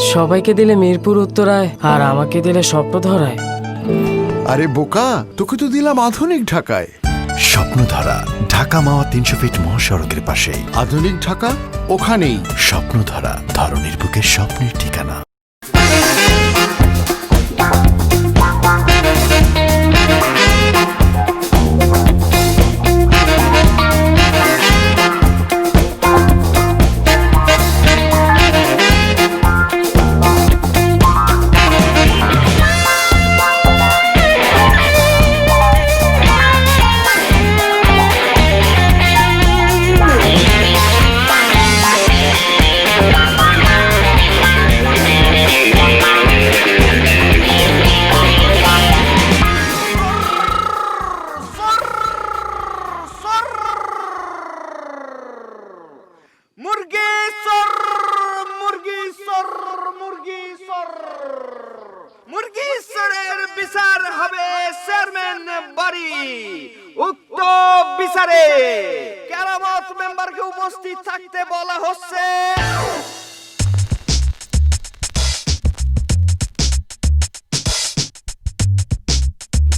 সবাইকে দিলে মিরপুর উত্তরায় আর আমাকে দিলে স্বপ্নধরায়। আরে বোকা, তোকে তো দিলাম আধুনিক ঢাকায়। স্বপ্নধারা, ঢাকা মাওয়া 300 ফিট মহাসড়কের পাশে। আধুনিক ঢাকা ওখানেই। স্বপ্নধারা, ধরনীর বুকের স্বপ্নের ঠিকানা। মুরগির বিচার হবে চেয়ারম্যান বাড়ি। উক্ত বিচারে কেরামত মেম্বারকে উপস্থিত থাকতে বলা হচ্ছে।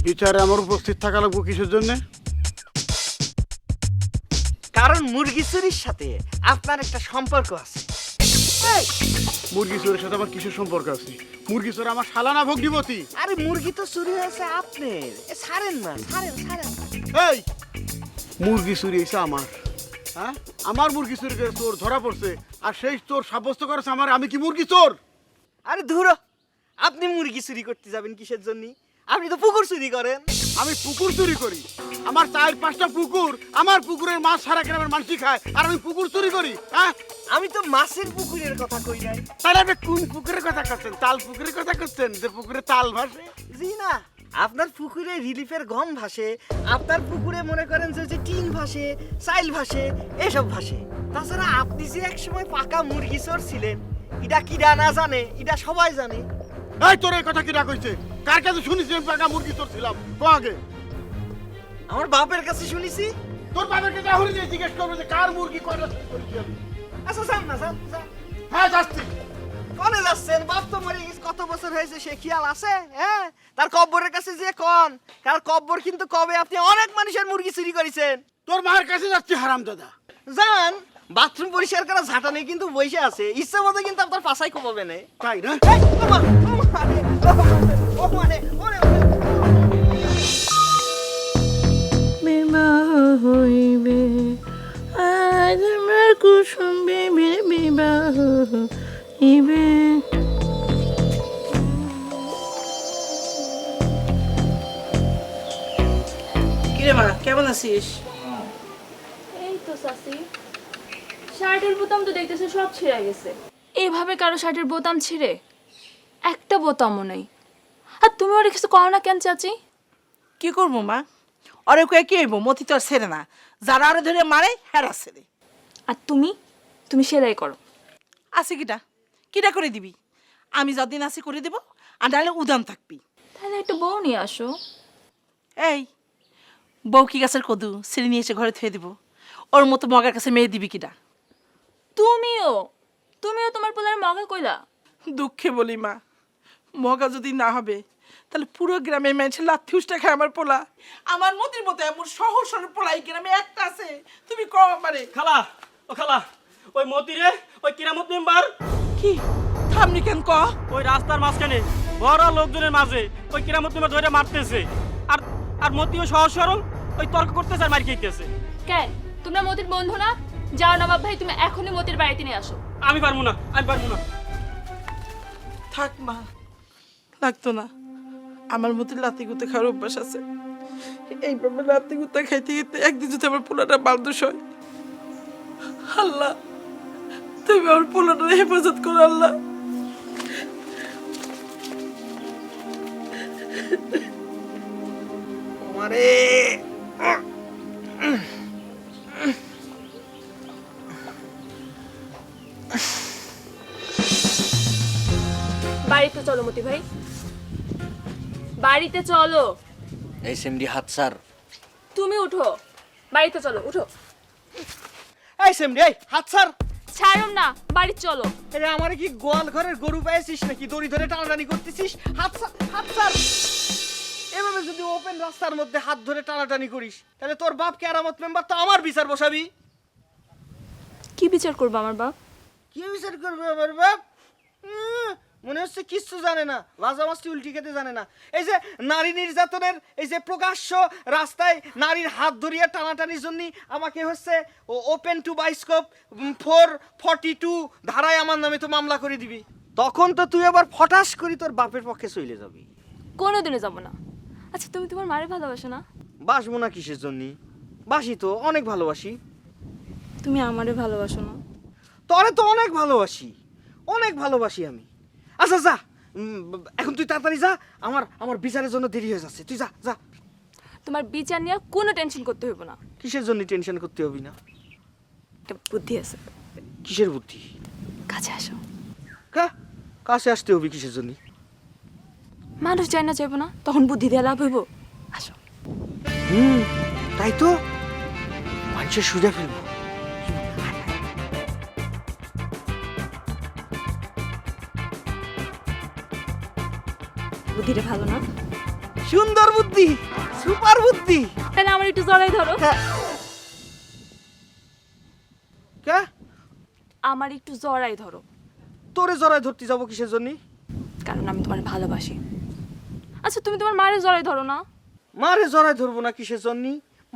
বিচারে আমার উপস্থিত থাকা লাগবো কিসের জন্য? কারণ মুরগি চুরির সাথে আপনার একটা সম্পর্ক আছে। মুরগি চোরের সাথে আমার কিসের সম্পর্ক আছে? মুরগি চোর আমার শালানা ভগ্নিপতি। আরে মুরগি তো চুরি হয়েছে আপনার, ছাড়েন না, ছাড়েন। এই মুরগি চুরি হয়েছে আমার, হ্যাঁ আমার মুরগি চুরি করে চোর ধরা পড়ছে, আর সেই চোর সাব্যস্ত করেছে আমার। আমি কি মুরগি চোর? আরে ধুরো, আপনি মুরগি চুরি করতে যাবেন কিসের জন্য? আপনি তো পুকুর চুরি করেন। আমি পুকুর চুরি করি? আমার 4-5টা পুকুর, আমার পুকুরের মাছ সারা গ্রামের মানুষই খায়, আর আমি পুকুর চুরি করি? হ্যাঁ, আমি তো মাছের পুকুরের কথা কই নাই। তাহলে আপনি কোন পুকুরের কথা করছেন? তাল পুকুরের কথা করছেন, যে পুকুরে তাল ভাসে? জি না, আপনার পুকুরে রিলিফের গম ভাসে, আপনার পুকুরে মনে করেন যে টিন ভাসে, চাইল ভাসে, এসব ভাসে। তাছাড়া আপনি যে এক সময় পাকা মুরগি চোর ছিলেন, এটা কিরা না জানে, এটা সবাই জানে। এই তোর এই কথা কিরা কইছে? কার কাছে শুনিস আমি পাকা মুরগি চোর ছিলাম? কো আগে। আমার বাপের কাছে শুনেছি। তোর বাবার কাছে আহুরি দিয়ে জিজ্ঞেস করবে যে কার মুরগি কয়টা চুরি করেছি আমি। আচ্ছা যান না, যান। হ্যাঁ যাচ্ছি। কনে যাচ্ছেন? বাপ তো মরে গেছে, কত বছর হয়েছে, সে খেয়াল আছে? হ্যাঁ, তার কব্বরের কাছে যে কন, তার কব্বর কিন্তু কবে আপনি অনেক মানুষের মুরগি চুরি করেছেন। তোর মায়ের কাছে যাচ্ছি হারাম দাদা। যান, বাথরুম পরিষ্কার করা ঝাঁটা নিয়ে কিন্তু বসে আছে, ইচ্ছা মতো কিন্তু আপনার পাশাই কোপাবে না। তাই না? বিবাহ হইবে আজ আমার কুসুম বেবির বিবাহ হইবে। কিরে মা, কেমন আছিস? এই তো সাসি, শার্টের বোতাম তো দেখতেছে সব ছিঁড়ে গেছে। এইভাবে কারো শার্টের বোতাম ছিঁড়ে? একটা বোতামও নেই। আর তুমি ওর কিছু করো না কেন চাচি? কি করবো মা, অরে কয়ে কি হইব? মতি তো আর ছেড়ে না, যারা আরে ধরে মারে হেরা ছেড়ে। আর তুমি সেলাই করো। আছে কিটা করে দিবি? আমি যতদিন আছি করে দেব, আর নাহলে উদাম থাকবি। তাহলে একটা বউ নিয়ে আসো। এই বউ কি গাছের কদু ছেড়ে নিয়ে এসে ঘরে থুয়ে দিব? ওর মতো মগার কাছে মেয়ে দিবি কিটা? তুমিও তোমার পোলার মগা কইলা? দুঃখে বলি মা, মগা যদি না হবে তাহলে পুরো গ্রামে মেয়েছে লাথি উষ্টা খায় আমার পোলা। আমার মতির মতো এমন সহজ সরল পোলা এই গ্রামে একটা আছে, তুমি কও আমারে। খালা, ও খালা, ওই মতিরে, ওই কিরামত মেম্বার কি থামনি কেন ক? ওই রাস্তার মাঝখানে বড় লোকজনের মাঝে ওই কিরামত মেম্বার ধরে মারতেছে, আর আর মতিও সহজ সরল ওই তর্ক করতেছে আর মার খাইতেছে। কেন তোমরা মতির বন্ধু না? যাও নবাব ভাই, তুমি এখনই মতির বাড়িতে নিয়ে আসো। আমি পারবো না। থাক মা, লাগতো না। আমার মতো লাতি গুতে খাওয়ার অভ্যাস আছে, এইভাবে লাতি গুতা খাইতে খাইতে একদিন যদি আমার পোলাটা বালদোষ হয়, আল্লাহ তুমি আমার পোলাটা হেফাজত করো আল্লাহ। বাড়িতে চলো মতি ভাই, বাড়িতে চলো। এসএমডি হাত স্যার, তুমি উঠো, বাড়িতে চলো, উঠো। এসএমডি এই হাত স্যার, ছাড়ুম না, বাড়ি চলো। আরে আমার কি গোয়াল ঘরের গরু পেয়েছিস নাকি দড়ি ধরে টানাটানি করতেছিস? হাত ছাড়। এভাবে যদি ওপেন রাস্তার মধ্যে হাত ধরে টানাটানি করিস তাহলে তোর বাপ কেরামত মেম্বার তো আমার বিচার বসাবি। কি বিচার করবো আমার বাপ? কি বিচার করবে আমার বাপ? মনে হচ্ছে কিচ্ছু জানে না, লাজা মাছটি উল্টি খেতে জানে না। এই যে নারী নির্যাতনের এই যে প্রকাশ্য রাস্তায় নারীর হাত ধরিয়া টানাটানির জন্য আমাকে হচ্ছে ওপেন টু বাইস্কোপ 442 ধারায় আমার নামে তো মামলা করে দিবি। তখন তো তুই আবার ফটাস করি তোর বাপের পক্ষে চলে যাবি। কোনোদিনে যাবো না। আচ্ছা তুমি তোমার মারে ভালোবাসো না? বাসবো না কিসের জন্য? বাসি তো, অনেক ভালোবাসি। তুমি আমারে ভালোবাসো না? তোরে তো অনেক ভালোবাসি, অনেক ভালোবাসি আমি। আচ্ছা যা, এখন তুই তাড়াতাড়ি যা, আমার বিচারের জন্য দেরি হয়ে যাচ্ছে। তুই যা যা। তোমার বিচার নিয়ে কোনো টেনশন করতে হইব না। কিসের জন্য টেনশন করতে হবে না? একটা বুদ্ধি আছে। কিসের বুদ্ধি? কাছে আসো। কাছে আসতে হবে কিসের জন্য? মানুষ যায় না চাইবো না, তখন বুদ্ধি দিয়ে লাভ হইব। আসো। তাই তো, মানুষের সুজা ফেলবো। বুদ্ধিটা ভালো না? সুন্দর বুদ্ধি, সুপার বুদ্ধি। তাহলে আমার একটু জড়াই ধরো। কে? আমার একটু জড়াই ধরো। তোরে জড়ায় ধরতে যাবো কিসের জন্য? কারণ আমি তোমার ভালোবাসি। আচ্ছা তুমি তোমার মারে জড়াই ধরো না? মারে জড়ায় ধরবো না কিসের জন্য?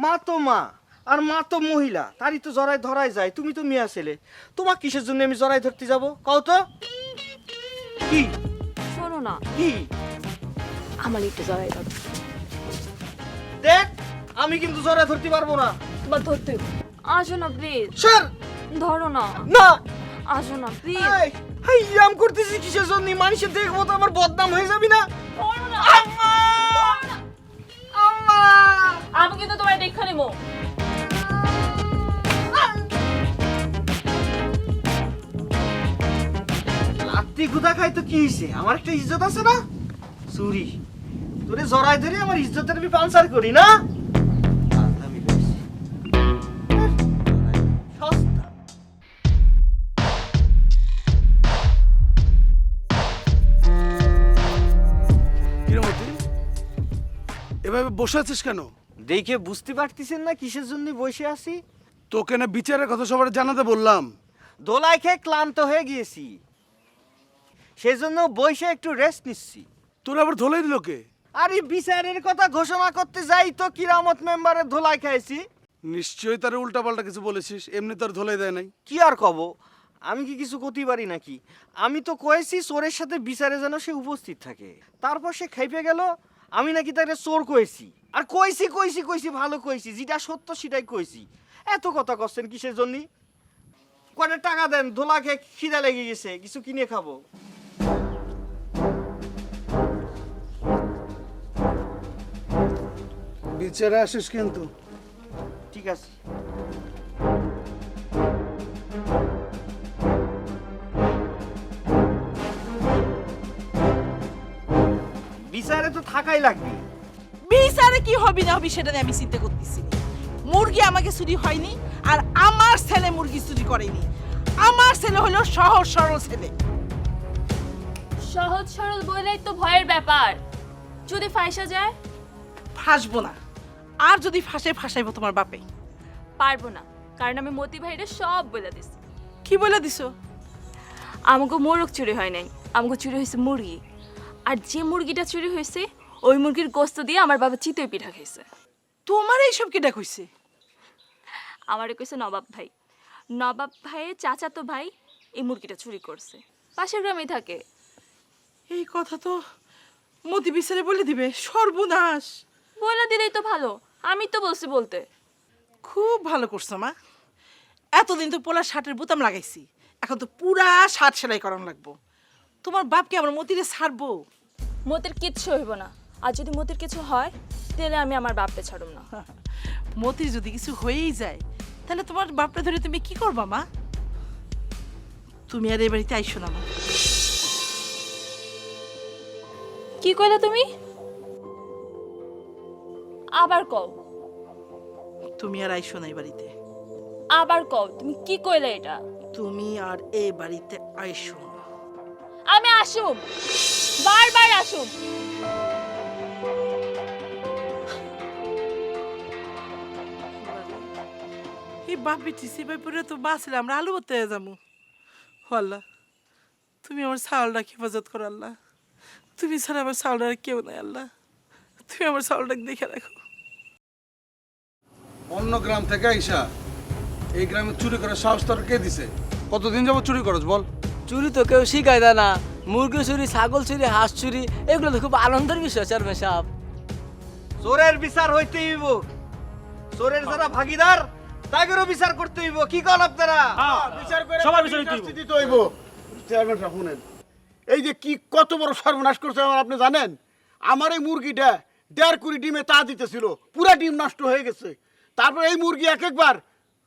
মা তো মা, আর মা তো মহিলা, তারই তো জড়ায় ধরাই যায়। তুমি তো মেয়ে ছেলে, তোমার কিসের জন্য আমি জড়ায় ধরতে যাবো কও তো? কি শোনো না, কি? আমার একটু জড়াই ধরো। দেখ, আমি কিন্তু জড়ায় ধরতে পারবো না। তোমার ধরতে হইব। আসো না প্লিজ। স্যার ধরো না। না, আসো না প্লিজ। এই ইয়াম করতেছি কিসের জন্য? মানুষের দেখবো তো আমার বদনাম হয়ে যাবি না? ধরো না। আম্মা! ধরো না। আম্মা! আমি কিন্তু তোমায় দেখা নেবো। লাত্তি গুদা খাই তো কি হইছে? আমার একটা ইজ্জত আছে না? চুরি তোরে জড়াই ধরে আমার ইজ্জতের আমি পাঞ্চার করি না? আজলামি করিস। সস্তা। কিরমতি এভাবে বসে আছিস কেন? দেখে বুঝতে পারতেছেন না কিসের জন্য বসে আছি? তোকে না বিচারের কথা সবার জানাতে বললাম। দোলাই খেয়ে ক্লান্ত হয়ে গিয়েছি, সেজন্য বসে একটু রেস্ট নিচ্ছি। তোর আবার ধোলাই দিল কে? আরে বিচারের কথা ঘোষণা করতে যাই তো কিরামত মেম্বারের ধোলাই খাইছি। নিশ্চয়ই তার উল্টাপাল্টা কিছু বলেছিস, এমনি তোর ধোলাই দেয় নাই। কি আর কব, আমি কি কিছু করতে পারি নাকি? আমি তো কয়েছি চোরের সাথে বিচারে যেন সে উপস্থিত থাকে। তারপর সে খেপে গেল, আমি নাকি তাকে চোর কয়েছি। আর কইছি কইছি কইছি ভালো কইছি, যেটা সত্য সেটাই কইছি। এত কথা করছেন কিসের জন্য? কয়টা টাকা দেন, ধোলাকে খিদা লেগে গেছে, কিছু কিনে খাবো। বিচারে আসিস কিন্তু। ঠিক আছে। বিচারে তো থাকাই লাগবে। বিচারে কি হবে না হবে সেটা নিয়ে আমি চিন্তা করতেছি না। মুরগি আমাকে চুরি হয়নি, আর আমার ছেলে মুরগি চুরি করেনি। আমার ছেলে হলো সহজ সরল ছেলে। সহজ সরল বলেই তো ভয়ের ব্যাপার। যদি ফাইসা যায়? ফাঁসবো না, আর যদি ফাঁসে ফাঁসাইবো তোমার বাপে। পারবো না, কারণ আমি মতি ভাইরে সব বলে দিছি। কি বলে দিছো? আমাকে মোরগ চুরি হয় নাই, আমাকে চুরি হয়েছে মুরগি। আর যে মুরগিটা চুরি হয়েছে ওই মুরগির গোস্ত দিয়ে আমার বাবা চিতই পিঠা খাইছে। তোমার এইসব কেটা কইছে? আমারে কইছে নবাব ভাই। নবাব ভাইয়ের চাচাতো ভাই এই মুরগিটা চুরি করছে, পাশের গ্রামেই থাকে। এই কথা তো মতি বিচারে বলে দিবে। সর্বনাশ। বলে দিলেই তো ভালো, আমি তো বলছি বলতে। খুব ভালো করছো মা। এতদিন তো পোলা শার্টের বোতাম লাগাইছি, এখন তো পুরা শার্ট সেলাই করানো লাগবো। তোমার বাপকে আমার মতিরে ছাড়বো? মতির কিচ্ছু হইব না, আর যদি মতির কিছু হয় তাহলে আমি আমার বাপকে ছাড়ব না। মতির যদি কিছু হয়েই যায় তাহলে তোমার বাপরে ধরে তুমি কি করবা মা? তুমি আর এই বাড়িতে আইসো না মা। কি কইলা তুমি? আবার কও। তুমি আর আইসো না এই বাড়িতে। আবার কও, তুমি কি কইলা এটা? তুমি আর এই বাড়িতে আইসো না। আমি আসুম, বারবার আসুম। এই বাপি টিসি বাইপুরে তো বাঁচলে আমরা আলু বতে যাবো। আল্লাহ তুমি আমার চাউলটা হেফাজত করো আল্লাহ। তুমি ছাড়া আমার চাউলটা কেউ নাই আল্লাহ। তুমি আমার চাউলটাকে দেখে রাখো। অন্য গ্রাম থেকে আইসা এই গ্রামে চুরি করার সাহস তোর কে দিছে? কতদিন যাবো চুরি করছ বল? চুরি তো কেউ শিখায় দেয় না। মুরগি চুরি, ছাগল চুরি, হাঁস চুরি, এগুলো তো খুব আনন্দের বিষয় চেয়ারম্যান সাহেব। চোরের বিচার হইতে হইব, চোরের যারা ভাগিদার তাদেরও বিচার করতে হইব। কি কন আপনারা? বিচার করে সবার বিচার দিতে শাস্তি দিতে হইব। চেয়ারম্যান সাহেব শুনেন, এই যে কি কত বড় সর্বনাশ করছে আমার, আপনি জানেন? আমার এই মুরগিটা 1.5 কুড়ি ডিমে তা দিতেছিল, পুরা ডিম নষ্ট হয়ে গেছে। তারপর এই মুরগি এক একবার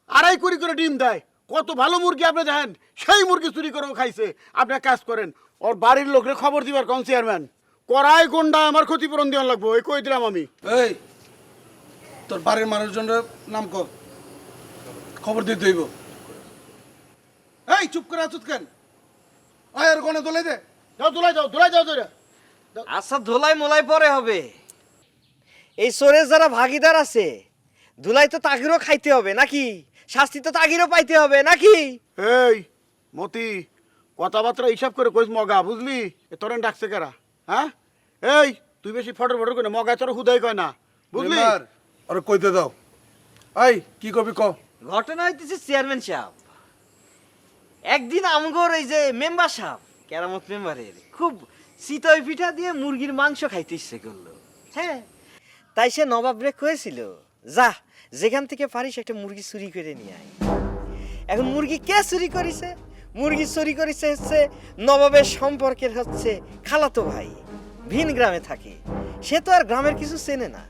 2.5 কুড়ি করে ডিম দেয়। কত ভালো মুরগি আপনি দেখেন, সেই মুরগি চুরি করেও খাইছে। আপনি এক কাজ করেন, ওর বাড়ির লোকরে খবর দিবার কোন চেয়ারম্যান, কড়াই গন্ডা আমার ক্ষতিপূরণ দেওয়ার লাগবো, এই কই দিলাম আমি। এই তোর বাড়ির মানুষজনের নাম কর, খবর দিতে হইব। এই চুপ করে আছো কেন? আয় আর কোনে দোলাই দে, যাও দোলাই যাও, দোলাই যাও তোরা। আচ্ছা ধুলাই মোলাই পরে হবে। এই চোরের যারা ভাগিদার আছে, ধুলাই তো তাগিরও খাইতে হবে নাকি? শাস্তি তো তাগিরও পাইতে হবে নাকি? এই মতি, কথাবার্তা হিসাব করে কইস মগা, বুঝলি? এ তোরেন ডাকছে কারা? হ্যাঁ, এই তুই বেশি ফটর ফটর করে মগা, তোর হুদাই কয় না, বুঝলি? আরে কইতে দাও। আই কি কবি ক? ঘটনা হইতেছে চেয়ারম্যান সাহেব, একদিন আমগর এই যে মেম্বার সাহেব, কেরামত মেম্বারের খুব চিতই পিঠা দিয়ে মুরগির মাংস খাইতে ইচ্ছে করলো। হ্যাঁ, তাই সে নবাব রে কয়েছিল, যা যেখান থেকে পারিস একটা মুরগি চুরি করে নিয়ে আয়। এখন মুরগি কে চুরি করেছে? মুরগি চুরি করেছে হচ্ছে নবাবের সম্পর্কের হচ্ছে খালাতো ভাই, ভিন গ্রামে থাকে। সে তো আর গ্রামের কিছু চেনে না।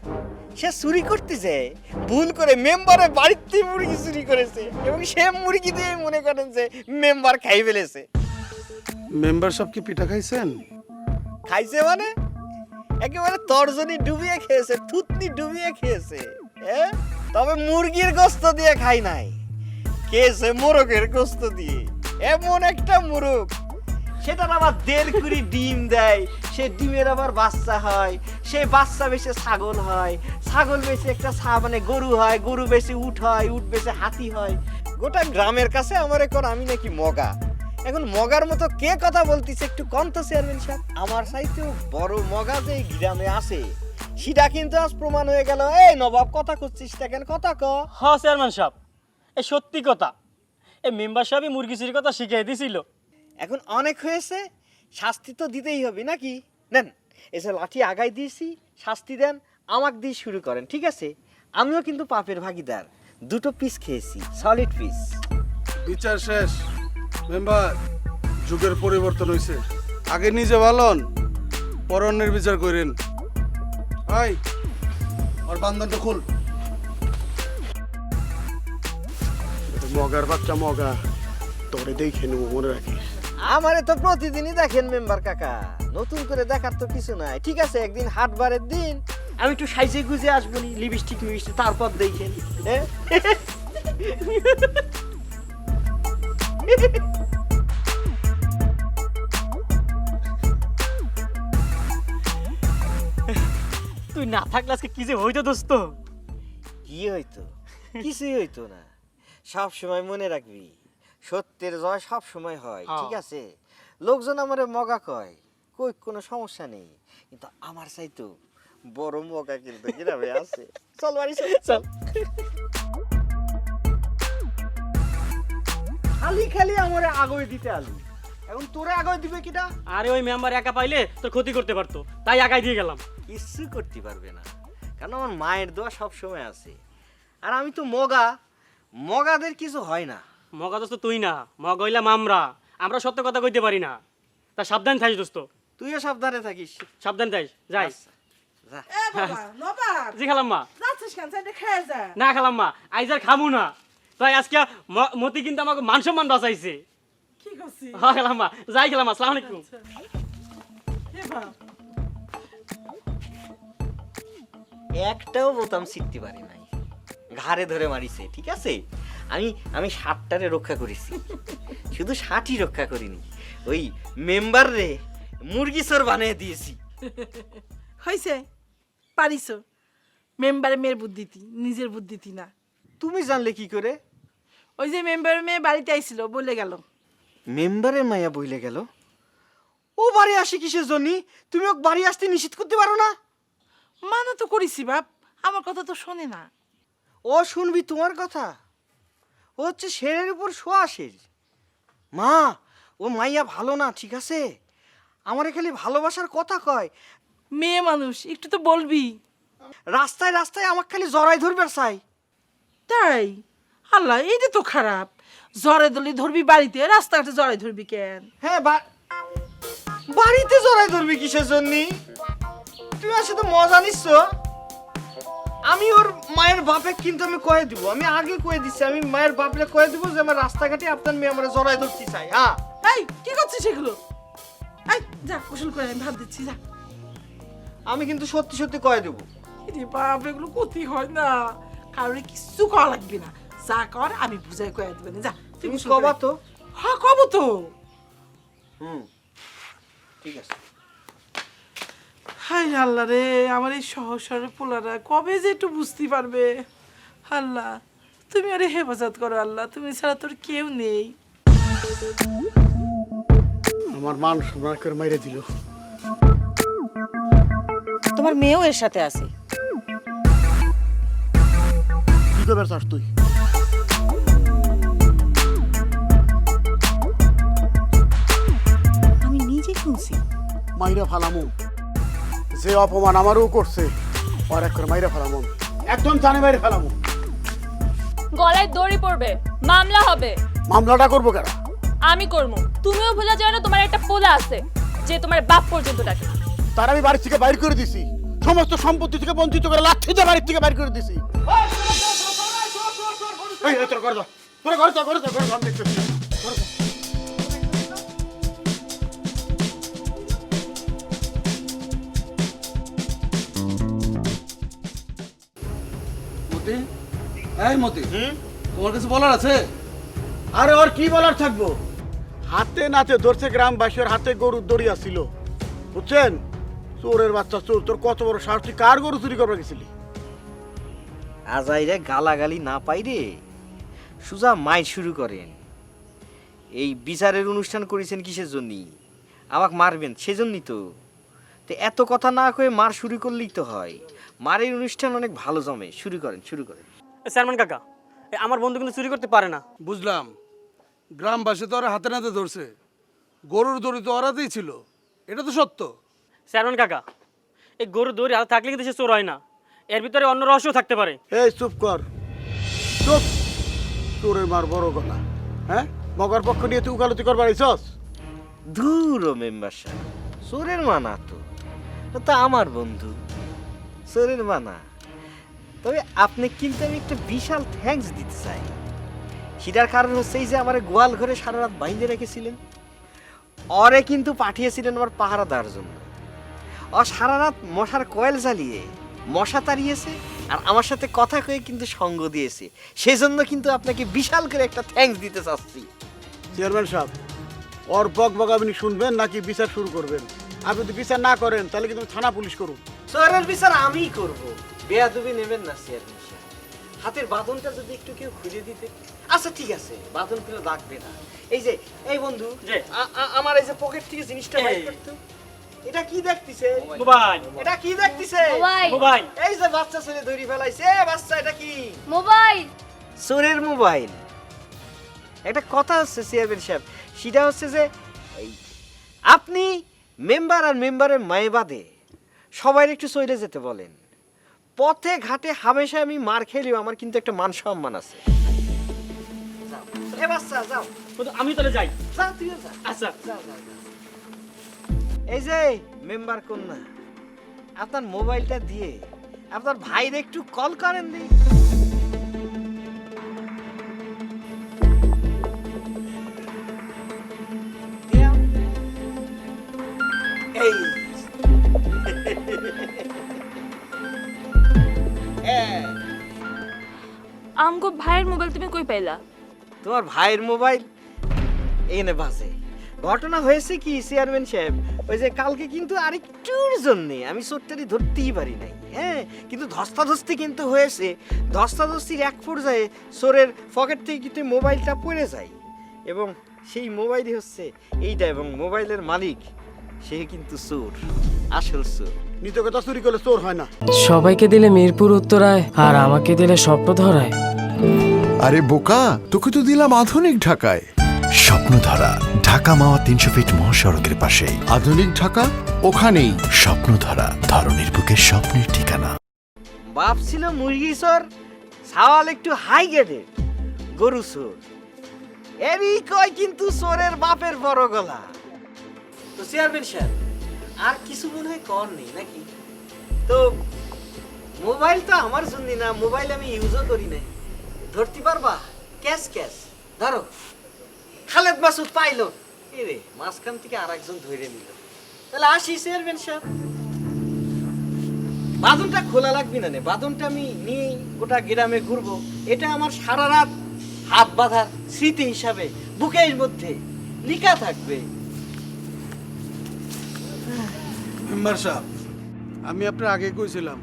সে চুরি করতে যায়, ভুল করে মেম্বারের বাড়িতে মুরগি চুরি করেছে এবং সে মুরগি দিয়ে মনে করেন যে মেম্বার খাই ফেলেছে। মেম্বার সব কি পিঠা খাইছেন? খাইছে মানে একেবারে তর্জনী ডুবিয়ে খেয়েছে, থুতনি ডুবিয়ে খেয়েছে। তবে মুরগির গোস্ত দিয়ে খাই নাই, খেয়েছে মোরগের গোস্ত দিয়ে। এমন একটা মোরগ, সেটার আবার 1.5 কুড়ি ডিম দেয়, সে ডিমের আবার বাচ্চা হয়, সেই বাচ্চা বেশি ছাগল হয়, ছাগল বেশি একটা মানে গরু হয়, গরু বেশি উট হয়, উট বেশি হাতি হয়। গোটা গ্রামের কাছে আমার এখন আমি নাকি মগা। এখন মগার মতো কে কথা বলতিছে একটু কম তো চেয়ারম্যান সাহেব? আমার চাইতেও বড় মগা যে এই গ্রামে আছে সেটা কিন্তু আজ প্রমাণ হয়ে গেল। এই নবাব কথা করছিস কেন? কথা ক। হ্যাঁ চেয়ারম্যান সাহেব, এই সত্যি কথা, এই মেম্বার সাহেবই মুরগি চুরির কথা শিখিয়ে দিছিল। এখন অনেক হয়েছে, শাস্তি তো দিতেই হবে নাকি? নেন এসে লাঠি আগাই দিয়েছি, শাস্তি দেন, আমাকে দিয়ে শুরু করেন, ঠিক আছে? আমিও কিন্তু পাপের ভাগিদার, 2টো পিস খেয়েছি, সলিড পিস। বিচার শেষ। মেম্বার, যুগের পরিবর্তন হয়েছে, আগে নিজে ভালন, পর অন্যের বিচার করেন। আই আর বান্ধনটা খুল। মগার বাচ্চা মগা, তোরে দেখে নেবো, মনে রাখিস। আমারে তো প্রতিদিনই দেখেন মেম্বার কাকা, নতুন করে দেখার তো কিছু নাই। ঠিক আছে, একদিন হাটবারের দিন আমি একটু সাইজে গুজে আসবো, লিপস্টিক মিষ্টি, তারপর দেখেন। তুই না থাকলে আজকে কি যে হইতো দোস্ত? কি হইতো? কিছুই হইতো না। সব সময় মনে রাখবি, সত্যের জয় সব সময় হয়, ঠিক আছে? লোকজন আমারে মগা কয়, কই কোনো সমস্যা নেই, কিন্তু আমার চাইতো বড় মগা কিন্তু গ্রামে আছে। চল বাড়ি চল, চল। খালি খালি আমারে আগুই দিতে আলু, এখন তোরে আগুই দিবে কিটা? আরে ওই মেম্বার একা পাইলে তোর ক্ষতি করতে পারতো, তাই একাই দিয়ে গেলাম। কিচ্ছু করতে পারবে না, কারণ আমার মায়ের দোয়া সব সময় আছে। আর আমি তো মগা, মগাদের কিছু হয় না। মগা দোস্ত তুই না, মগা হইলাম আমরা সত্য কথা কইতে পারি না। তা সাবধান থাকিস দোস্ত। তুইও সাবধানে থাকিস। সাবধান থাকিস, যাই। যা। এ বাবা নবাব, জি খালাম্মা। যাচ্ছিস কেন? চাইতে খেয়ে যা। না খালাম্মা, আইজ আর খামু না। তাই আজকে মতি কিন্তু আমাকে মান সম্মান বাঁচাইছে। কি করছিস? হ্যাঁ খালাম্মা, যাই খালাম্মা, আসসালামু আলাইকুম। এ বাবা, একটাও বোতাম শিখতে পারি নাই, ঘাড়ে ধরে মারিছে, ঠিক আছে? আমি ষাটটারে রক্ষা করেছি। শুধু ষাটই রক্ষা করিনি, ওই মেম্বার রে মুরগি চোর বানিয়ে দিয়েছি। হয়েছে, পারিস। মেম্বারে মেয়ের বুদ্ধিতি, নিজের বুদ্ধিতি না। তুমি জানলে কি করে? ওই যে মেম্বারের মেয়ে বাড়িতে আইছিল, বলে গেল। মেম্বারের মায়া বইলে গেল? ও বাড়ি আসে কিসের জন্য? তুমি ওকে বাড়ি আসতে নিষেধ করতে পারো না? মানা তো করেছি বাপ, আমার কথা তো শোনে না। ও শুনবি তোমার কথা? ও হচ্ছে শেরের উপর শোয়া শের। মা, ও মাইয়া ভালো না, ঠিক আছে? আমারে খালি ভালোবাসার কথা কয়। মেয়ে মানুষ, একটু তো বলবি। রাস্তায় রাস্তায় আমাকে খালি জড়াই ধরবে চাই। তাই? আল্লাহ, এইটা তো খারাপ। জ্বরে দলি ধরবি বাড়িতে, রাস্তাঘাটে জড়াই ধরবি কেন? হ্যাঁ, বাড়িতে জড়াই ধরবি কিসের জন্য? তুই আসে তো মজা নিচ্ছ। আমি ওর মায়ের বাপে কিন্তু আমি কয়ে দিব, আমি আগে কয়ে দিচ্ছি, আমি মায়ের বাপরে কয়ে দিব যে আমার রাস্তাঘাটে আপনার মেয়ে আমার জড়াই ধরতে চাই। হ্যাঁ, এই কি করছিস সেগুলো? এই যা, গোসল করে আমি ভাত দিচ্ছি, যা। আমি কিন্তু সত্যি সত্যি কয়ে দেবো। রে বাপ, এগুলো ক্ষতি হয় না, কারোর কিচ্ছু করা লাগবে না। যা কর আমি বুঝাই কয়ে দেবে না, যা। তুমি কবা তো? হ্যাঁ, কব তো। ঠিক আছে। হাই আল্লাহ রে, আমার এই সহজ সরল পোলারা কবে যে একটু বুঝতে পারবে। আল্লাহ, তুমি আরে হেফাজত করো আল্লাহ, তুমি ছাড়া তোর কেউ নেই। আমার মান সম্মান করে মেরে দিল। তোমার মেয়েও এর সাথে আছে। কি করবে চাস তুই? আমি নিজে শুনছি। মাইরা ফালামু, যে অপমান আমারও করছে আর এক করে মাইরা ফালামু, একদম জানে মাইরা ফালামু। গলায় দড়ি পড়বে, মামলা হবে। মামলাটা করবো কেন? আমি করবো। তুমিও ভুলে যাও না তোমার একটা পোলা আছে যে তোমার বাপ পর্যন্ত ডাকে। তার আমি বাড়ি থেকে বাইর করে দিছি, সমস্ত সম্পত্তি থেকে বঞ্চিত করে লাঠি দিয়ে বাড়ি থেকে বাইর করে দিছি। এই, এই, তোরা ঘরে যা, তোরা ঘরে যা, ঘরে যা, ঘরে যা, আমি দেখতেছি। ঘরে যা। মতি, এই মতি, তোমার কিছু বলার আছে? আরে ওর কি বলার থাকবো? হাতে নাতে ধরছে গ্রামবাসী, ওর হাতে গরুর দড়ি আসছিল, বুঝছেন? চোরের বাচ্চা চোর, তোর কত বড় সাহস, তুই কার গরু চুরি করবার গেছিলি? আজাইরে গালাগালি না পাই রে, সুজা মাইর শুরু করেন। এই বিচারের অনুষ্ঠান করেছেন কিসের জন্য? আমাকে মারবেন সেজন্যই তো। তো এত কথা না কয়ে মার শুরু করলেই তো হয়। মারের অনুষ্ঠান অনেক ভালো জমে। শুরু করেন, শুরু করেন। চেয়ারম্যান কাকা, আমার বন্ধু কিন্তু চুরি করতে পারে না। বুঝলাম, গ্রামবাসী তো ওরা হাতে নাতে ধরছে, গরুর দড়ি তো ওরাতেই ছিল, এটা তো সত্য। চেয়ারম্যান কাকা, এই গরু দড়ি আর থাকলে কিন্তু সে চোর হয় না, এর ভিতরে অন্য রহস্য থাকতে পারে। এই চুপ কর, চুপ। চোরের মার বড় গলা, হ্যাঁ? মগার পক্ষ নিয়ে তুই উকালতি করবার আইছস? দূর মেম্বার সাহেব, চোরের মানা তো, ও তো আমার বন্ধু, চোরের মানা। তবে আপনি কিন্তু আমি একটা বিশাল থ্যাঙ্কস দিতে চাই। সেটার কারণ হচ্ছে এই যে আমার গোয়াল ঘরে সারা রাত বাইন্ধে রেখেছিলেন, অরে কিন্তু পাঠিয়েছিলেন আমার পাহারা দেওয়ার জন্য। ও সারা রাত মশার কয়েল জ্বালিয়ে মশা তাড়িয়েছে আর আমার সাথে কথা কয়ে কিন্তু সঙ্গ দিয়েছে। সেজন্য কিন্তু আপনাকে বিশাল করে একটা থ্যাঙ্কস দিতে চাচ্ছি। চেয়ারম্যান সাহেব, ওর বক বক আপনি শুনবেন নাকি বিচার শুরু করবেন? আপনি যদি বিচার না করেন তাহলে কিন্তু আমি থানা পুলিশ করুন। চোরের বিচার আমিই করব, বেয়াদবি নেবেন না চেয়ারম্যান সাহেব। হাতের বাঁধনটা যদি একটু কেউ খুলে দিতে। আচ্ছা ঠিক আছে, বাঁধন খুলে লাগবে না। এই যে, এই বন্ধু, আমার এই যে পকেট থেকে জিনিসটা বাইর করতো, এটা কি দেখতিছে? মোবাইল। এটা কি দেখতিছে? মোবাইল। এই যে বাচ্চা ছেলে ধরি ফেলাইছে, বাচ্চা এটা কি? মোবাইল। চোরের মোবাইল। একটা কথা হচ্ছে চেয়ারম্যান সাহেব, সেটা হচ্ছে যে এই আপনি মেম্বার আর মেম্বারের মায়ে বাদে সবাই একটু চলে যেতে বলেন। পথে ঘাটে হামেশা আমি মার খেলেও আমার কিন্তু একটা মান সম্মান আছে। যাও, এ বাচ্চা যাও। আমি তাহলে যাই। যাও, তুইও যা। আচ্ছা। যাও, যাও, যাও। এই যে মেম্বার কন্যা, আপনার মোবাইলটা দিয়ে আপনার ভাইরে একটু কল করেন দি। এই আমগো ভাইয়ের মোবাইল তুমি কই পাইলা? তোমার ভাইয়ের মোবাইল এনে বাজে। ঘটনা হয়েছে কি চেয়ারম্যান সাহেব, ওই যে কালকে কিন্তু আরেকটুর জন্যে আমি চোরটারি ধরতেই পারি নাই, হ্যাঁ, কিন্তু ধস্তাধস্তি কিন্তু হয়েছে। ধস্তাধস্তির এক পর্যায়ে চোরের পকেট থেকে কিন্তু মোবাইলটা পড়ে যায় এবং সেই মোবাইলই হচ্ছে এইটা, এবং মোবাইলের মালিক সে কিন্তু চোর, আসল চোর। নিত কথা চুরি করলে চোর হয় না। সবাইকে দিলে মিরপুর উত্তরায় আর আমাকে দিলে স্বপ্ন ধরায়। আরে বোকা, তোকে তো দিলাম আধুনিক ঢাকায়। স্বপ্নধারা ঢাকা মাওয়া 300 ফিট মহাসড়কের পাশেই। আধুনিক ঢাকা ওখানেই। স্বপ্নধারা ধরনের বুকের স্বপ্নের ঠিকানা। বাপ ছিল মুরগি চোর, ছাওয়াল একটু হাই গ্রেডের গরু চোর। এরই কয় কিন্তু চোরের বাপের বড় গলা। তো চেয়ারম্যান সাহেব, আর কিছু মনে হয় কর নেই নাকি? তো মোবাইল তো আমার জন্য না, মোবাইল আমি ইউজও করি না। ধরতে পারবা? ক্যাশ ক্যাশ ধরো। খালেদ মাসুদ পাইলো, এরে মাঝখান থেকে আর একজন ধরে নিল। তাহলে আসি চেয়ারম্যান সাহেব। বাদনটা খোলা লাগবে না, বাদনটা আমি নিয়ে গোটা গ্রামে ঘুরবো। এটা আমার সারা রাত হাত বাঁধার স্মৃতি হিসাবে বুকের মধ্যে লিখা থাকবে। মেম্বার সাহেব, আমি আপনার আগে কইছিলাম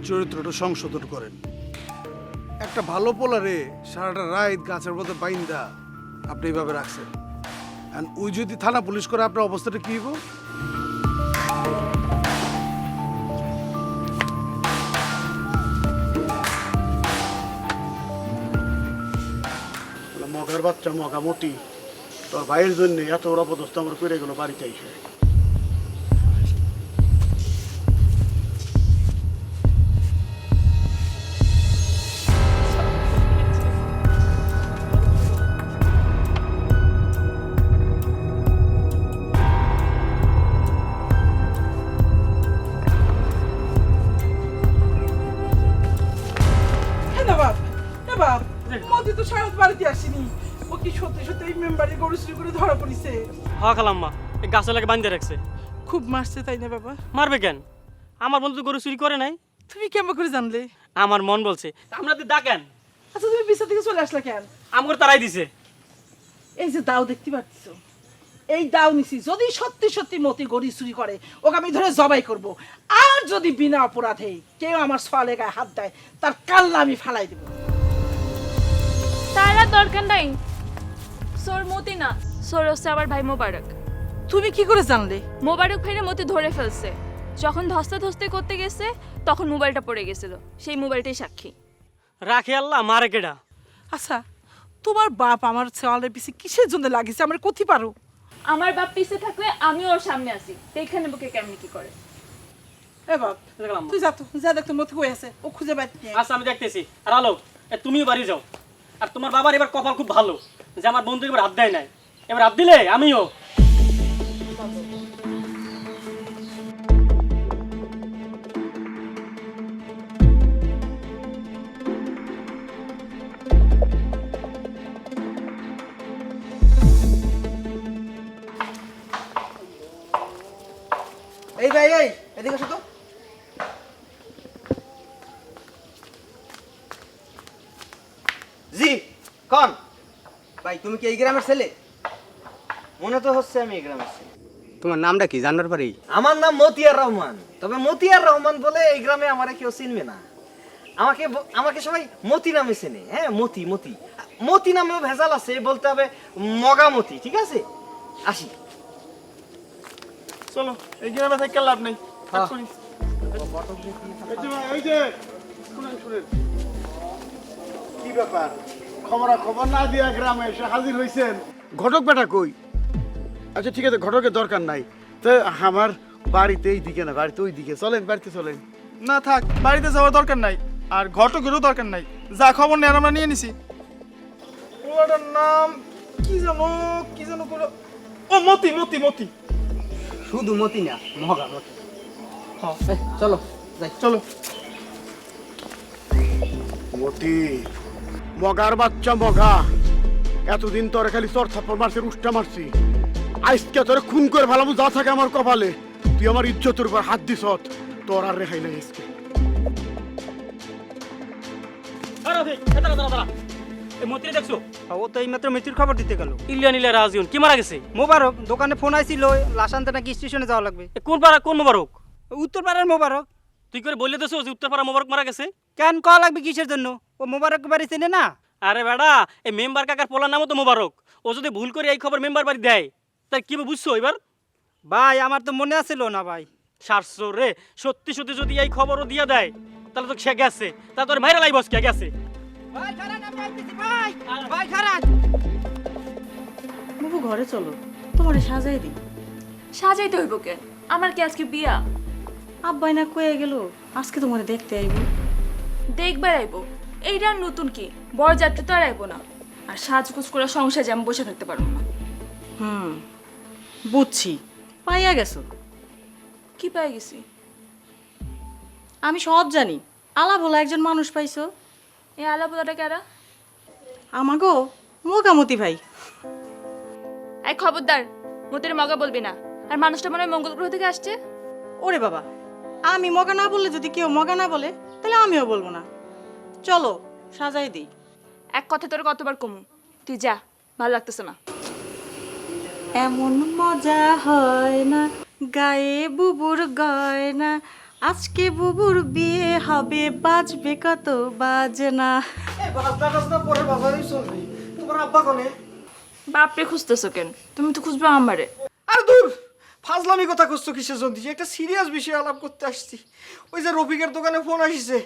চরিত্রটা সংশোধন করেন। একটা ভালো পোলারে সারাটা রাত গাছের মধ্যে বাইন্দা আপনি এইভাবে রাখছেন, and ওই যদি থানা পুলিশ করে আপনার অবস্থাটা কি হইব? মগার বাচ্চা মগামতি, তোর ভাইয়ের জন্য এত বড় অপদস্থ আমার করে গেল বাড়িতে এসে। মতি তো সারা বাড়িতে আসেনি। ও কি সত্যি সত্যি এই মেম্বারের গরু চুরি করে ধরা পড়েছে? হ্যাঁ খালাম্মা, এই গাছে লাগে বাঁধতে রাখছে। খুব মারছে তাই না বাবা? মারবে কেন? আমার বন্ধু তো গরু চুরি করে নাই। তুমি কেমন করে জানলে? আমার মন বলছে। আপনাদের ডাকেন। আচ্ছা তুমি বিছা থেকে চলে আসলা কেন? আমার তারাই দিছে। এই যে দাও দেখতে পাচ্ছ, এই দাও নিছি। যদি সত্যি সত্যি মতি গরু চুরি করে ওকে আমি ধরে জবাই করব। আর যদি বিনা অপরাধে কেউ আমার সোয়ালে গায়ে হাত দেয় তার কাল্লা আমি ফালাই দেবো। তার আর দরকার নাই। সোর মতি না, সোর হচ্ছে আমার ভাই মোবারক। তুমি কি করে জানলে? মোবারক ভাইরে মতি ধরে ফেলছে। যখন ধস্তাধস্তি করতে গেছে তখন মোবাইলটা পড়ে গেছিল, সেই মোবাইলটাই সাক্ষী। রাখে আল্লাহ, মারে কেডা? আচ্ছা তোমার বাপ আমার সোয়ালের পিছে কিসের জন্য লাগিয়েছে আমার কথি পারো? আমার বাপ পিছে থাকলে আমি ওর সামনে আছি, এখানে বুকে কেমনি কি করে? এ বাপ তুই যা, তো যা দেখ তো মতি কই আছে, ও খুঁজে পাই। আচ্ছা আমি দেখতেছি। আর আলো, তুমিও বাড়ি যাও। আর তোমার বাবার এবার কপাল খুব ভালো যে আমার বন্ধু এবার হাত দেয় নাই। এবার হাত দিলে আমিও। এই ভাই, এই এদিকে আসো তো। জি কোন ভাই, তুমি কি এই গ্রামের ছেলে? মনে তো হচ্ছে আমি এই গ্রামের ছেলে। তোমার নামটা কি জানবার পারি? আমার নাম মতিয়ার রহমান। তবে মতিয়ার রহমান বলে এই গ্রামে আমার কেউ চিনবে না। আমাকে সবাই মতি নামে চেনে। হ্যাঁ, মতি মতি মতি নামেও ভেজাল আছে, বলতে হবে মগামতি। ঠিক আছে, আসি। চলো, এই গ্রামে থেকে লাভ নেই। এই যে শুনেন শুনেন, কি ব্যাপার? খবর না দিয়া গ্রামে এসে হাজির হয়েছেন। ঘটক বেটা কই? আচ্ছা ঠিক আছে, ঘটকের দরকার নাই। তো আমার বাড়িতে এই দিকে না, বাড়িতে ওই দিকে। চলেন, বাড়িতে চলেন। না থাক, বাড়িতে যাওয়ার দরকার নাই, আর ঘটকেরও দরকার নাই। যা খবর নেই আমরা নিয়ে নিছি। ওটার নাম কি যেন করো। ও মতি মতি মতি। শুধু মতি না, মগামতি। হ্যাঁ চলো যাই। চলো। মতি, মগার বাচ্চা মগা, এতদিন তোরে খালি চর থাপ্পড় মারছি, রুষ্টা মারছি। আজকে তোরে খুন করে ভালো যা থাকে আমার কপালে। তুই আমার ইজ্জতের উপর হাত দিস, তোর আর রেহাই নাই আজকে। দাঁড়া, দাঁড়া, দাঁড়া। এই মতিরে দেখছো? ও তো এইমাত্র মৃত্যুর খবর দিতে গেল। ইলিয়ান ইলিয়া রাজিউন কি মারা গেছে? মোবারক দোকানে ফোন আইছিল, লাশ আনতে নাকি স্টেশনে যাওয়া লাগবে। কোন পাড়া কোন মোবারক? উত্তরপাড়ার মোবারক। তুই করে বললে দেছো যে উত্তরপাড়া মোবারক মারা গেছে? কেন কওয়া লাগবে কিসের জন্য? ও মোবারক বাড়ি চেনে না? আরে বেড়া, এই মেম্বার কাকার পোলার নামও তো মোবারক। ও যদি ভুল করে এই খবর মেম্বার বাড়ি দেয় তাই কি বুঝছো এবার? ভাই আমার তো মনে আছিল না ভাই। সারছো রে, সত্যি সত্যি যদি এই খবরও দিয়ে দেয় তাহলে তো সে গেছে, তা তোর ভাইরা লাই বসকে গেছে। ভাই খারাপ আমি আইতেছি ভাই। ভাই খারাপ। বাবু ঘরে চলো, তোমারে সাজাই দিই। সাজাইতে হইব কেন? আমার কি আজকে বিয়া? আব্বাই না কয়ে গেল আজকে তোমারে দেখতে আইব। দেখবার আইব, এইটা আর নতুন কি? বরযাত্রী তো আর আইব না। আর সাজগুজ করে সংসারে আমি বসে থাকতে পারবো না। বুঝছি, পাইয়া গেছো। কি পাই গেছি? আমি সব জানি। আলা বলা একজন মানুষ পাইছো। এই আলাপদাটা কারা? আমাগো মোকামতি ভাই। এই খবরদার, মতির মগা বলবি না। আর মানুষটা মনে হয় মঙ্গল গ্রহ থেকে আসছে। ওরে বাবা, আমি মগা না বললে যদি কেউ মগা না বলে তাহলে আমিও বলবো না। চলো সাজাই দিই। এক কথা তোর কতবার কমু, তুই যা, ভালো লাগতেছে না। এমন মজা হয় না, গায়ে বুবুর গয়না, আজকে বুবুর বিয়ে হবে, বাজবে কত বাজনা। এই বাজনা টাজনা পরে বাজারই চলবি। তোমার আব্বা কোনে? বাপরে খুঁজতেছো কেন? তুমি তো খুঁজবে আমারে। আরে দূর, ফাজলামি কথা করছো কিসের জন্য? একটা সিরিয়াস বিষয় আলাপ করতে আসছি। ওই যে রফিকের দোকানে ফোন আসছে,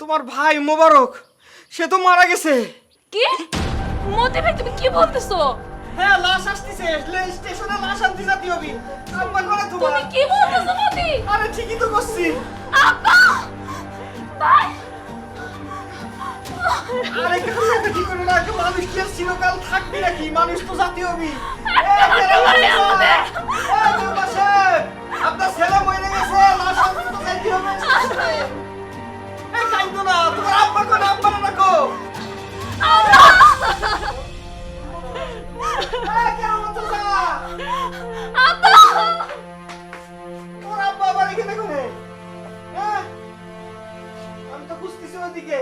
তোমার ভাই মোবারক সে তো মারা গেছে। কি? মতি ভাই তুমি কি বলতেছো? হ্যাঁ, লাশ আসতেছে, স্টেশনে লাশ আনতে যাতে হবে। আব্বা কোনে তোমার? তুমি কি বলতেছো মতি? আরে ঠিকই তো করছি। আব্বা! ভাই! আরে কাছে কি করে না, মানুষ কি আর চিরকাল থাকবি নাকি? মানুষ তো জাতি হবি। আপনার ছেলে মরে গেছে, লাশ আনতে তো যাইতে হবে স্টেশনে। এই কাইতো না, তোমার আব্বা কোনে? আব্বা না রাখো। কেন মতো যা? তোর আব্বা আবার এখানে কোনে? হ্যাঁ, আমি তো বুঝতেছি ওদিকে।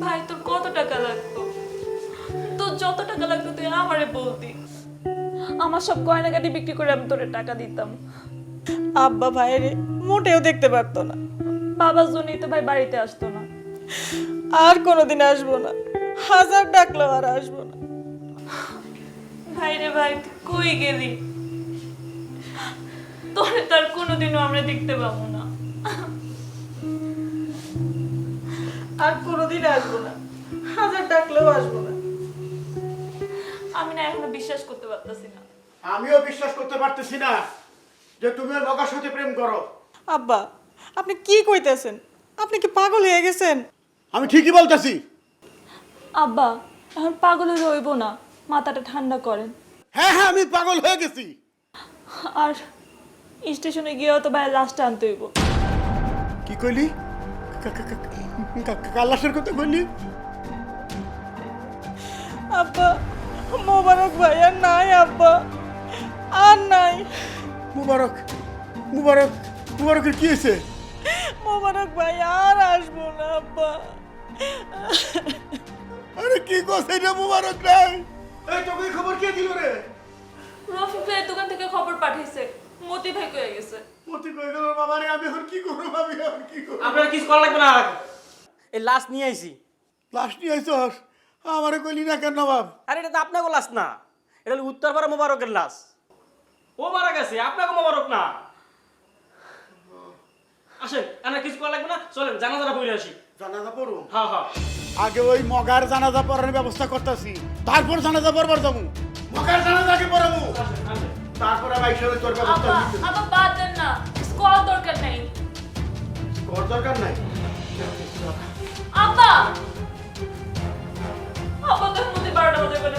ভাই তোর কত টাকা লাগতো? তোর যত টাকা লাগতো তুই আমারে বলতি। আমার সব গয়নাগাটি বিক্রি করে আমি তোরে টাকা দিতাম। আব্বা ভাইরে মোটেও দেখতে পারতো না। বাবার জন্যই তো ভাই বাড়িতে আসতো না। আর কোনোদিন আসবো না, হাজার ডাকলেও আর আসবো না। ভাই রে ভাই, তুই কই গেলি? তোরে তো আর কোনোদিনও আমরা দেখতে পাবো না। আর কোনোদিন আসবো না, হাজার ডাকলেও আসবো না। আমি না এখনো বিশ্বাস করতে পারতাছি না। আমিও বিশ্বাস করতে পারতেছি না যে তুমি ওর নগার সাথে প্রেম করো। আব্বা, আপনি কি কইতেছেন? আপনি কি পাগল হয়ে গেছেন? আমি ঠিকই বলতেছি। আব্বা, এখন পাগল হয়ে রইব না, মাথাটা ঠান্ডা করেন। হ্যাঁ হ্যাঁ, আমি পাগল হয়ে গেছি। আর স্টেশনে গিয়েও তো ভাই লাস্টটা আনতে হইব। কি কইলি? কালাসের কথা কইলি? আব্বা, মোবারক ভাই আর নাই আব্বা, আর নাই। মুবারক মুবারক মুবারকের কি হয়েছে? মোবারক ভাই আর আসবো না আব্বা। আরে কি কইছে রে? মুবারক নাই। এই তোকে খবর কে দিল রে? রফিক ভাইয়ের দোকান থেকে খবর পাঠিয়েছে, মতি ভাই কয়ে গেছে। মতি কই গেল বাবা রে? আমি এখন কি করব? আমি এখন কি করব? আপনার কিছু করা লাগবে না, এই লাশ নিয়ে আইছি। লাশ নিয়ে আইছস? আমারে কইলি না কেন নবাব? আরে এটা তো আপনাকে লাশ না, এটা হলো উত্তরপাড়া মোবারকের লাশ। ও মারা গেছে, আপনাকে মোবারক না। আসেন, আপনার কিছু করা লাগবে না, চলেন জানাজাটা পড়ে আসি। জানাজা পড়ো? হ্যাঁ হ্যাঁ, আগে ওই মগার জানাজা পড়ার ব্যবস্থা করতেছি, তারপর জানাজা পড়বার যাবো। মগার জানাজাকে পড়াবো, তারপরে বাইশালে তোর ব্যবস্থা আব্বা, নিতে। আব্বা বাদ দেন না, স্কোয়ার দরকার নেই। তোর দরকার নাই। আব্বা! আব্বা তো মতি 12টা বাজে গেল।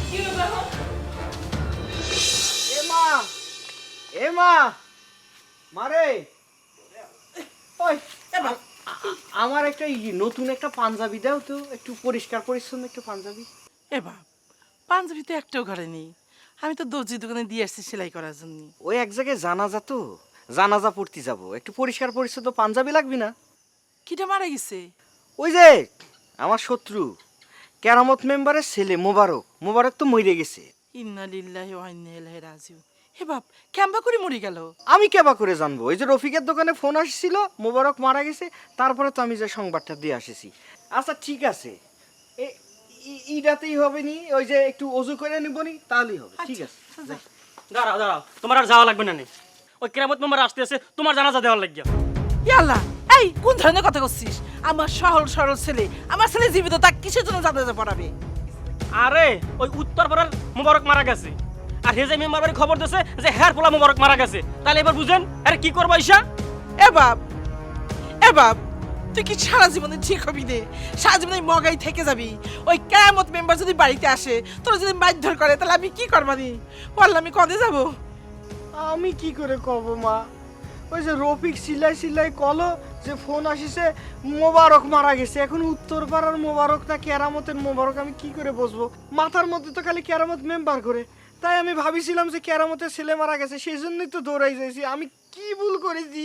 কি হবে এখন? এ মা মারে, ওই আমার একটা নতুন একটা পাঞ্জাবি দাও তো, একটু পরিষ্কার পরিচ্ছন্ন একটা পাঞ্জাবি। এ বাপ, পাঞ্জাবি তো একটাও ঘরে নেই। আমি তো দর্জি দোকানে দিয়ে আসছি সেলাই করার জন্য। ওই এক জায়গায় জানাজা তো, জানাজা পড়তে যাব, একটু পরিষ্কার পরিচ্ছন্ন পাঞ্জাবি লাগবে না? কিটা মারা গেছে? ওই যে আমার শত্রু কেরামত মেম্বারের ছেলে মোবারক। মোবারক তো মরে গেছে। ইন্না লিল্লাহি ওয়া ইন্না ইলাইহি রাজিউন। হে বাপ, কেমবা করে মরে গেল? আমি কেবা করে জানবো? ওই যে রফিকের দোকানে ফোন আসছিল মোবারক মারা গেছে, তারপরে তো আমি যে সংবাদটা দিয়ে আসেছি। আচ্ছা ঠিক আছে, ইটাতেই হবে নি, ওই যে একটু অজু করে নিবনি তাহলেই হবে। ঠিক আছে, যাই। দাঁড়াও দাঁড়াও, তোমার আর যাওয়া লাগবে না নে। ওই কেরামত মেম্বার আসতে আছে তোমার জানাজা দেওয়ার লাগিয়া। ইয়াল্লা, এই কোন ধরনের কথা করছিস? আমার সহল সরল ছেলে, আমার ছেলে জীবিত, তা কিসের জন্য জানাজা পড়াবে? আরে ওই উত্তরপাড়ার মোবারক মারা গেছে, আর হে যে মেম্বার বাড়ি খবর দিয়েছে যে হ্যার পোলা মোবারক মারা গেছে। তাহলে এবার বুঝেন আরে কি করবো ঈশা? এ বাপ, তুই কি সারা জীবনে ঠিক হবি রে? সারা জীবনে মগাই থেকে যাবি? ওই কেরামত মেম্বার যদি বাড়িতে আসে, তোর যদি মারধর করে, তাহলে আমি কি করবানি? বললাম আমি কবে যাব? আমি কি করে কব মা? ওই যে রফিক সিলাই কলো যে ফোন আসিছে মোবারক মারা গেছে। এখন উত্তর পাড়ার মোবারক না কেরামতের মোবারক আমি কি করে বসবো? মাথার মধ্যে তো খালি কেরামত মেম্বার করে। তাই আমি ভাবিছিলাম যে কেরামতের ছেলে মারা গেছে, সেই জন্যই তো দৌড়াই যাইছি। আমি কি ভুল করেছি?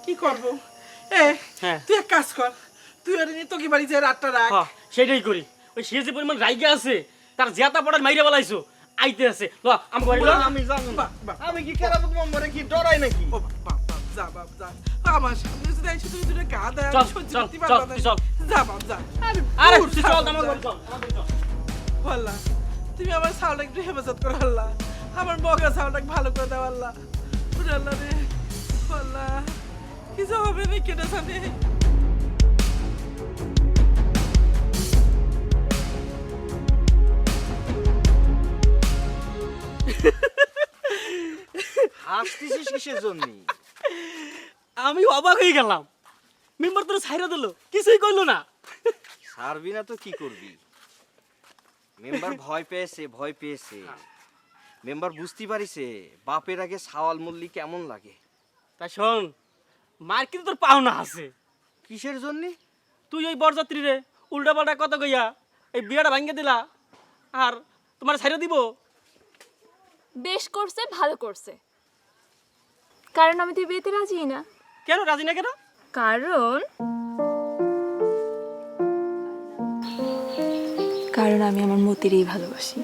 কি করব? তুই এক কাজ কর, তুই আর নিয়ে তোকে বাড়ি যায় রাতটা রাখ। হ্যাঁ সেটাই করি। ওই সে যে পরিমাণ রাইগা আছে, তার জেতা পড়ার মাইরা বলাইছো, আইতে আছে। ল আমাকে বাড়ি ল। আমি জানি না, আমি কি কেরামত মেম্বারে কি ডরাই নাকি? ও বাপ, যা বাপ যা, আমার সামনে যদি আইসে তুই দুটো গা দেয়, চল, আমি সহ্য চল, করতে পারবো চল, না। চল। যা বাপ যা। আরে দূর তুই যা চল, বাপ, আমাকে যা। বাড়ি চল, আমাকে চল। আল্লাহ, তুমি আমার ছাওয়াটা একটু হেফাজত করো আল্লাহ, আমার মগা ছাওয়াটা ভালো করে দাও আল্লাহ। ওরে আল্লাহ রে, আল্লাহ কিছু হবে না, কেটে জানে। হাসতেছিস কিসের জন্য? আমি অবাক হয়ে গেলাম, মেম্বার তোর ছাইরা দিল, কিছুই কইলো না। ছাড়বি না তো কি করবি? মেম্বার ভয় পেয়েছে। মেম্বার বুঝতে পারিছে বাপের আগে সাওয়াল মল্লি কেমন লাগে। তা শোন, মার কিন্তু তোর পাওনা আছে। কিসের জন্য? তুই ওই বরযাত্রী রে উল্টা পাল্টা কথা কইয়া এই বিয়াটা ভাঙ্গে দিলা, আর তোমার ছাইরা দিব। বেশ করছে, ভালো করছে। কারণ আমি তো এই বিয়েতে রাজি না। কেন রাজি না কেন? কারণ আমি আমার মতিরই ভালোবাসি।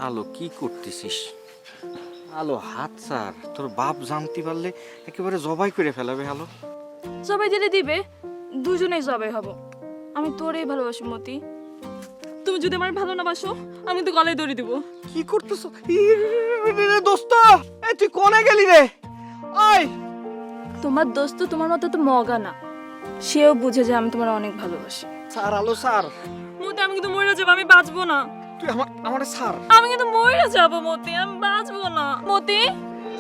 আলো কি করতেছিস? আলো হাত ছাড়, তোর বাপ জানতে পারলে একেবারে জবাই করে ফেলাবে। আলো সবাই দিলে দিবে, দুজনেই জবাই হব। আমি তোরেই ভালোবাসি মতি। তুমি যদি আমার ভালো না বাসো, আমি তো গলায় দড়ি দিব। কি করতেছ দোস্ত? এই তুই কোনে গেলি রে? ওই তোমার দোস্ত তোমার মতো তো মগা না, সেও বুঝে যে আমি তোমার অনেক ভালোবাসি। স্যার আলো স্যার, মতি আমি কিন্তু মরে যাবো, আমি বাঁচবো না। তুই আমার স্যার। আমি কিন্তু মরে যাবো মতি, আমি বাঁচবো না মতি।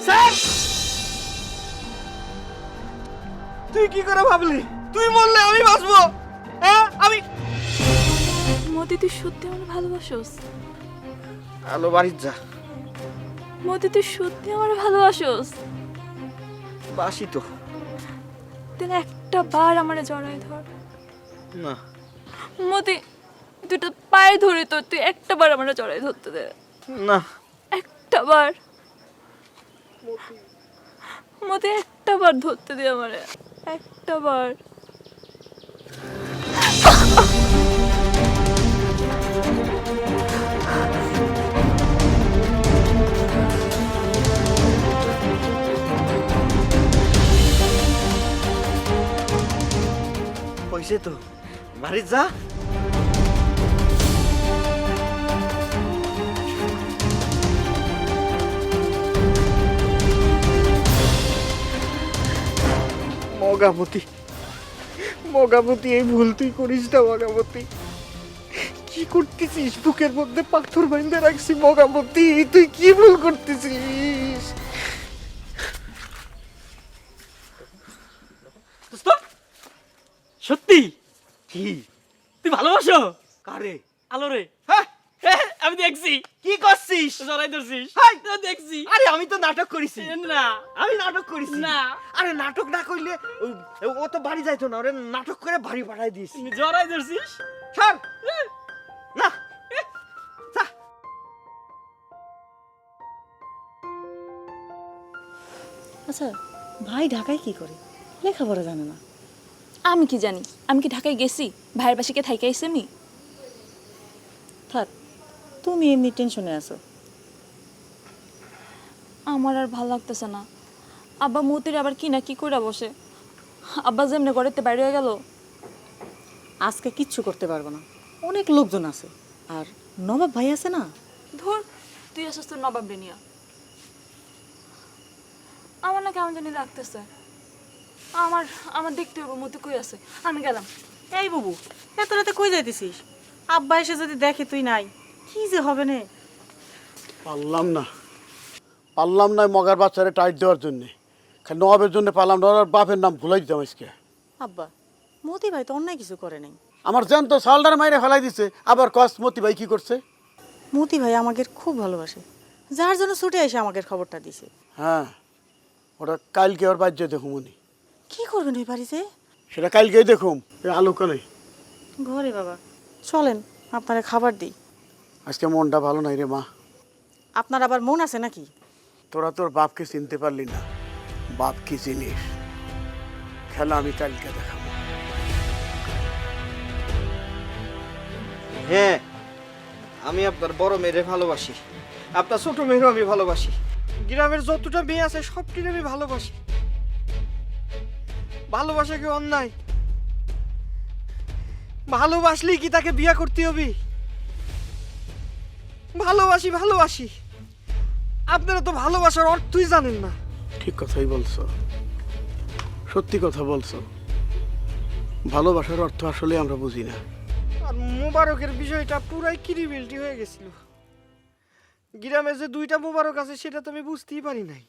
স্যার তুই কি করে ভাবলি তুই মরলে আমি বাঁচবো? হ্যাঁ আমি মতি তুই সত্যি আমার ভালোবাসোস? আলো বাড়ি যা। মতি তুই সত্যি আমার ভালোবাসোস? বাসি তো। তুই একটা বার আমারে জড়াই ধর না মতি, দুটো পায়ে ধরে তো, তুই একটা বার আমারে জড়াই ধরতে দে। না একটা বার মতি, একটা বার ধরতে দে আমারে, একটা বার। হইছে তো, বাড়ি যা। মগাবতী এই ভুল তুই করিস না মগাবতী। কি করতেছিস? বুকের মধ্যে পাথর বাইন্ধে রাখছি মগাবতী, তুই কি ভুল করতেছিস? দোস্ত সত্যি কি তুই ভালোবাসো? কারে? আলো রে। হ্যাঁ আমি দেখছি। কি করছিস? জড়াই ধরছিস। হাই! দেখছি। আরে আমি তো নাটক করেছি। না আমি নাটক করেছি না। আরে নাটক না করলে ও তো বাড়ি যাইতো না, ওরে নাটক করে বাড়ি পাঠাই দিস। তুমি জড়াই ধরছিস। ছাড় না। যা। আচ্ছা ভাই ঢাকায় কি করে? লেখাপড়া জানে না? আমি কি জানি, আমি কি ঢাকায় গেছি? ভাইয়ের পাশে কে থাইকে আইসি আমি? থাক, তুমি এমনি টেনশনে আছো। আমার আর ভালো লাগতেছে না। আব্বা মতির আবার কি না কি কইরা বসে। আব্বা যেমনে ঘরেতে বাইরে হয়ে গেল। আজকে কিচ্ছু করতে পারবো না, অনেক লোকজন আছে। আর নবাব ভাই আছে না? ধর, তুই আসিস তোর নবাব নিয়া। আমার না কেমন জানি লাগতেছে। আমার আমার দেখতে হবে মতি কই আছে। আমি গেলাম। এই বাবু, এত রাতে কই যাইতেছিস? আব্বা এসে যদি দেখে তুই নাই, কি যে হবে নে। পারলাম না মগার বাচ্চারে টাইট দেওয়ার জন্যে, খালি নবাবের জন্য পারলাম না, ওর বাপের নাম ভুলাই দিতাম আজকে। আব্বা, মতি ভাই তো অন্যায় কিছু করে নাই। আমার যেন তো সালডার মাইরে ফেলাই দিছে, আবার কস মতি ভাই কি করছে? মতি ভাই আমাকে খুব ভালোবাসে, যার জন্য ছুটে এসে আমাকে খবরটা দিছে। হ্যাঁ, ওটা কালকে ওর বাজ্যে দেখুম উনি। কি করবেন ওই বাড়িতে? সেটা কালকেই দেখুম। আলু কালে ঘরে বাবা, চলেন আপনারা খাবার দিই। আজকে মনটা ভালো নাই রে মা। আপনার আবার মন আছে নাকি? তোরা তোর বাপকে চিনতে পারলি না, বাপ কি জিনিস। খেলা আমি কালকে দেখাবো। হ্যাঁ, আমি আপনার বড় মেয়েরে ভালোবাসি, আপনার ছোট মেয়েরও আমি ভালোবাসি, গ্রামের যতটা মেয়ে আছে সবটির আমি ভালোবাসি। ভালোবাসা কি অন্যায়? ভালোবাসলেই কি তাকে বিয়ে করতে হবে? ভালোবাসি। আপনারা তো ভালোবাসার অর্থই জানেন না। ঠিক কথাই বলছো, সত্যি কথা বলছো। ভালোবাসার অর্থ আসলে আমরা বুঝি না। আর মোবারকের বিষয়টা পুরাই কিরিবিলটি হয়ে গেছিল। গ্রামে যে 2টা মোবারক আছে সেটা তো আমি বুঝতেই পারি নাই।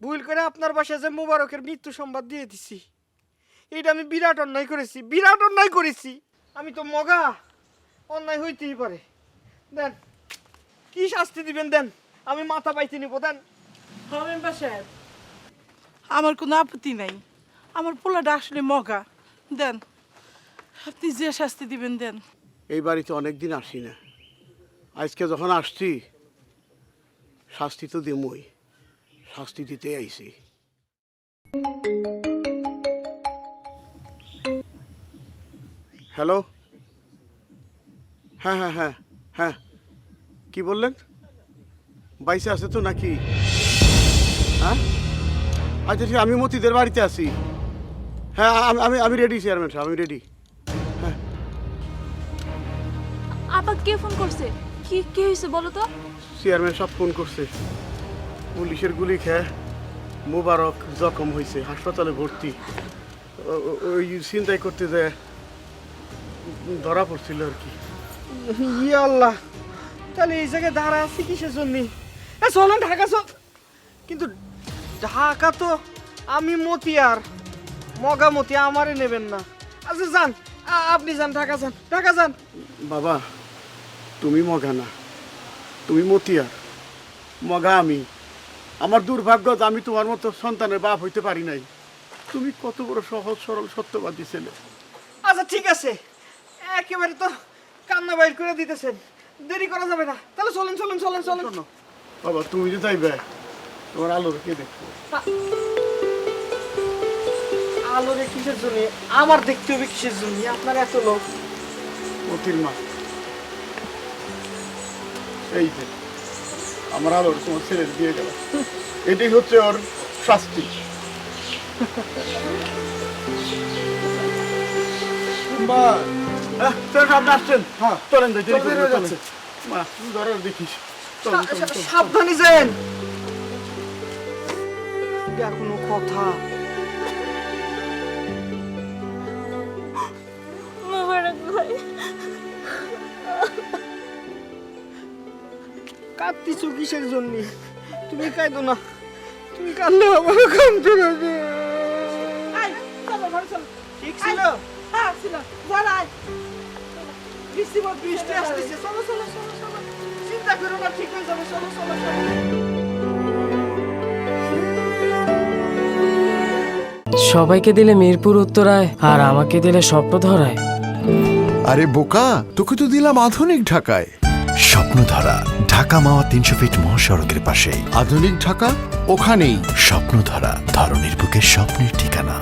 ভুল করে আপনার বাসায় যে মোবারকের মৃত্যু সংবাদ দিয়ে দিছি, এটা আমি বিরাট অন্যায় করেছি। আমি তো মগা, অন্যায় হইতেই পারে। দেন, কি শাস্তি দিবেন দেন, আমি মাথা পাইতে নিব। দেন। মেম্বার সাহেব, আমার কোনো আপত্তি নাই। আমার পোলাটা আসলে মগা। দেন, আপনি যে শাস্তি দিবেন দেন। এই বাড়িতে অনেকদিন আসি না, আজকে যখন আসছি শাস্তি তো দিমই, শাস্তি দিতে আইছি। হ্যালো, হ্যাঁ, কি বললেন? বাইসে আছে তো নাকি? হ্যাঁ, আচ্ছা ঠিক, আমি মতিদের বাড়িতে আছি। হ্যাঁ, আমি রেডি চেয়ারম্যান সাহেব, আমি রেডি। আব্বা কে ফোন করছে? কি হয়েছে বলো তো? চেয়ারম্যান সব ফোন করছে, পুলিশের গুলি খেয়ে মোবারক জখম হয়েছে, হাসপাতালে ভর্তি। ওই চিন্তাই করতে যে ধরা পড়ছিল আর কি। ইয়া আল্লাহ, তাহলে এই জায়গায় দাঁড়া আছি কিসের জন্য? চলেন ঢাকা চল। কিন্তু ঢাকা তো আমি মতিয়ার, মগা মতি, আমারে নেবেন না। আচ্ছা যান, আপনি যান, ঢাকা যান। বাবা, তুমি মগা না, তুমি মতিয়ার, মগা আমি। আমার দুর্ভাগ্য যে আমি তোমার মতো সন্তানের বাপ হইতে পারি নাই। তুমি কত বড় সহজ সরল সত্যবাদী ছেলে। আচ্ছা ঠিক আছে, একেবারে তো কান্না বাইর করে দিতেছেন, দেরি করা যাবে না। তাহলে চলেন। শোনো বাবা, তুমি যে যাইবে, তোমার আলোর কে দেখবো? আলোরে কিসের জন্য? আমার দেখতে হবে কিসের জন্য? আপনার এত লোক। মতির মা, এই যে আমার আলোর তোমার ছেলের দিয়ে গেল, এটাই হচ্ছে ওর শাস্তি। আপনি আসছেন? হ্যাঁ, চলেন যাচ্ছে। মা, তুই ধরার দেখিস। সাবধানে যান। কোনো কথা? মোবারক ভাই, কাঁদতেছো কিসের জন্য? তুমি কাঁদো না, তুমি কাঁদলে আমারও কাঁদতে হবে। ঠিক ছিল? হ্যাঁ ছিল। দাঁড়াই, বৃষ্টি আসতেছে, চলো। চিন্তা করো না, ঠিক হয়ে যাবে। চলো। সবাইকে দিলে মিরপুর উত্তরায়, আর আমাকে দিলে স্বপ্ন ধরায়। আরে বোকা, তোকে তো দিলাম আধুনিক ঢাকায়। স্বপ্নধারা ঢাকা মাওয়া 300 ফিট মহাসড়কের পাশেই। আধুনিক ঢাকা ওখানেই। স্বপ্নধারা, ধরনের বুকে স্বপ্নের ঠিকানা।